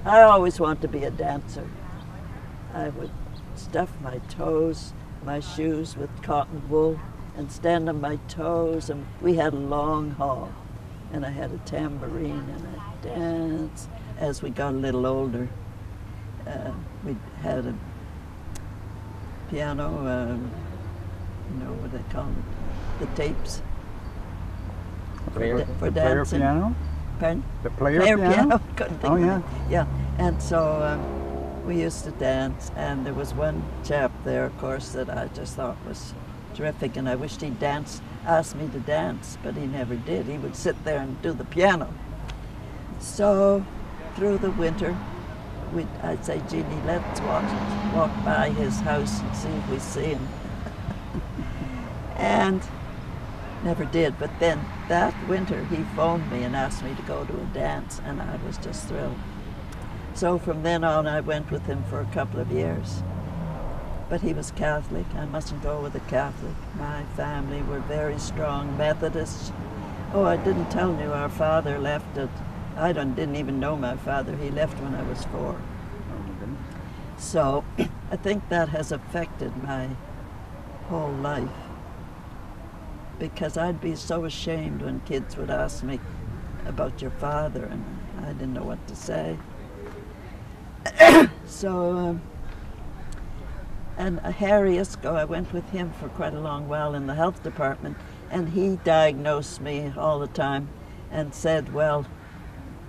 I always wanted to be a dancer. I would stuff my toes, my shoes with cotton wool and stand on my toes, and we had a long hall. And I had a tambourine and I'd dance. As we got a little older, we had a piano, you know what they call it, the tapes. For player dancing. piano? Pardon? The player piano? Couldn't think Oh, of yeah. it. Yeah. And so we used to dance, and there was one chap there, of course, that I just thought was terrific, and I wished he'd asked me to dance, but he never did. He would sit there and do the piano. So through the winter, I'd say, Jeannie, let's walk by his house and see if we see him. And never did. But then that winter, he phoned me and asked me to go to a dance, and I was just thrilled. So from then on, I went with him for a couple of years. But he was Catholic. I mustn't go with a Catholic. My family were very strong Methodists. Oh, I didn't tell you, our father left at, didn't even know my father. He left when I was 4. So I think that has affected my whole life, because I'd be so ashamed when kids would ask me about your father, and I didn't know what to say. So, and Harry Isco, I went with him for quite a long while in the health department, and he diagnosed me all the time and said, well,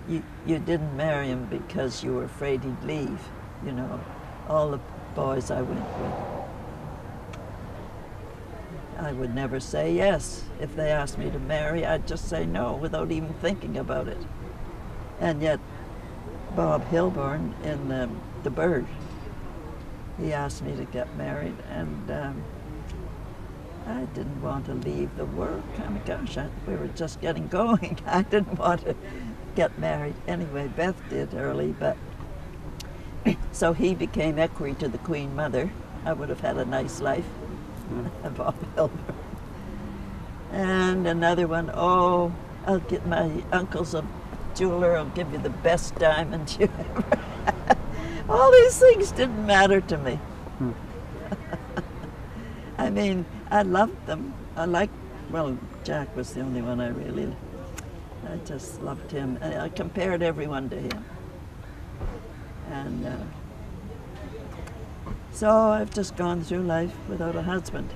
you didn't marry him because you were afraid he'd leave, you know, all the boys I went with. I would never say yes. If they asked me to marry, I'd just say no without even thinking about it. And yet, Bob Hilborn in the Bird, he asked me to get married, and I didn't want to leave the work. I mean, gosh, we were just getting going. I didn't want to get married. Anyway, Beth did early, but so he became equerry to the Queen Mother. I would have had a nice life. Bob Hilborn. And another one, oh, I'll get my uncle's a jeweler, I'll give you the best diamond you ever had. All these things didn't matter to me. I mean, I loved them. Well, Jack was the only one I just loved him. I compared everyone to him. And so I've just gone through life without a husband.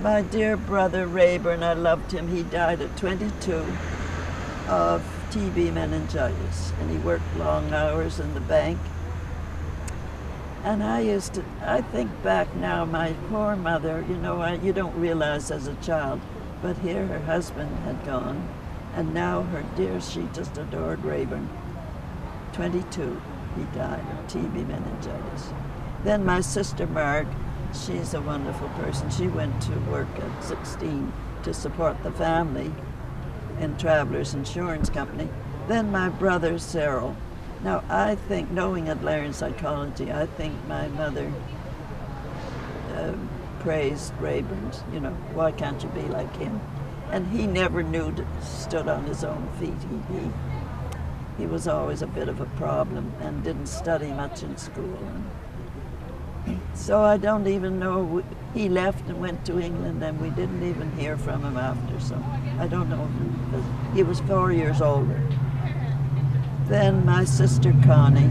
My dear brother Rayburn, I loved him. He died at 22 of TB meningitis, and he worked long hours in the bank. And I think back now, my poor mother, you know, you don't realize as a child, but here her husband had gone, and now she just adored Rayburn. 22, he died of TB meningitis. Then my sister Marg, she's a wonderful person. She went to work at 16 to support the family in Travelers Insurance Company. Then my brother Cyril. Now I think, knowing Adlerian psychology, I think my mother praised Rayburn's, you know, why can't you be like him? And he never stood on his own feet. He was always a bit of a problem and didn't study much in school. So I don't even know, he left and went to England, and we didn't even hear from him after, so I don't know, because he was 4 years older. Then my sister Connie,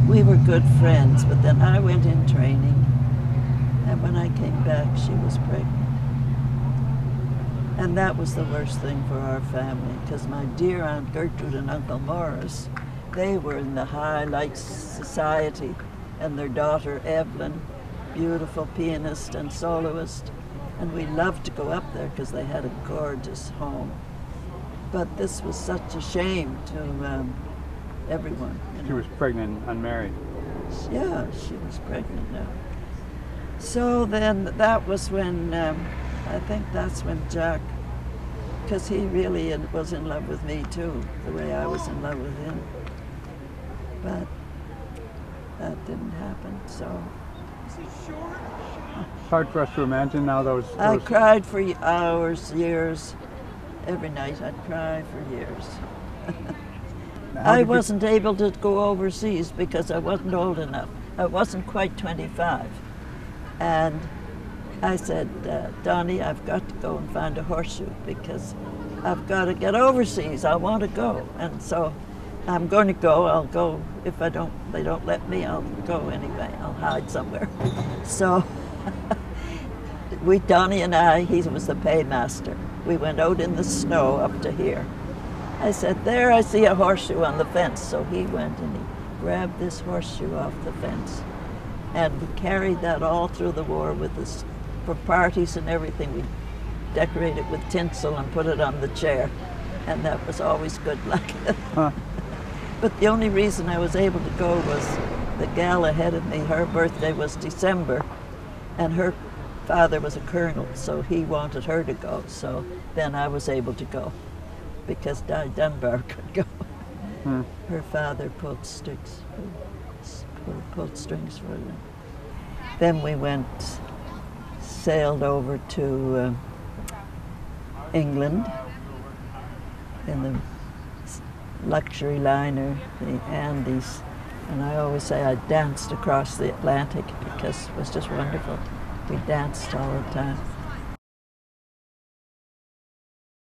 we were good friends, but then I went in training, and when I came back, she was pregnant. And that was the worst thing for our family, because my dear Aunt Gertrude and Uncle Morris, they were in the high life society, and their daughter Evelyn, beautiful pianist and soloist, and we loved to go up there because they had a gorgeous home. But this was such a shame to everyone. You know. She was pregnant, unmarried. Yeah, she was pregnant now. So then that was when, I think that's when Jack, because he really was in love with me too, the way I was in love with him. But that didn't happen, so. It's hard for us to imagine now those... I cried for hours, years. Every night I'd cry for years. I wasn't able to go overseas because I wasn't old enough. I wasn't quite 25. And I said, Donnie, I've got to go and find a horseshoe because I've got to get overseas. I want to go. And so I'm going to go. I'll go. If they don't let me, I'll go anyway. I'll hide somewhere. So Donnie and I, he was the paymaster. We went out in the snow up to here. I said, there I see a horseshoe on the fence. So he went and he grabbed this horseshoe off the fence. And we carried that all through the war with us. For parties and everything, we decorated it with tinsel and put it on the chair. And that was always good luck. Huh. But the only reason I was able to go was the gal ahead of me, her birthday was December, and her father was a colonel, so he wanted her to go. So then I was able to go because Di Dunbar could go. Hmm. Her father pulled strings for them. Then we sailed over to England in the luxury liner, the Andes, and I always say I danced across the Atlantic because it was just wonderful. We danced all the time.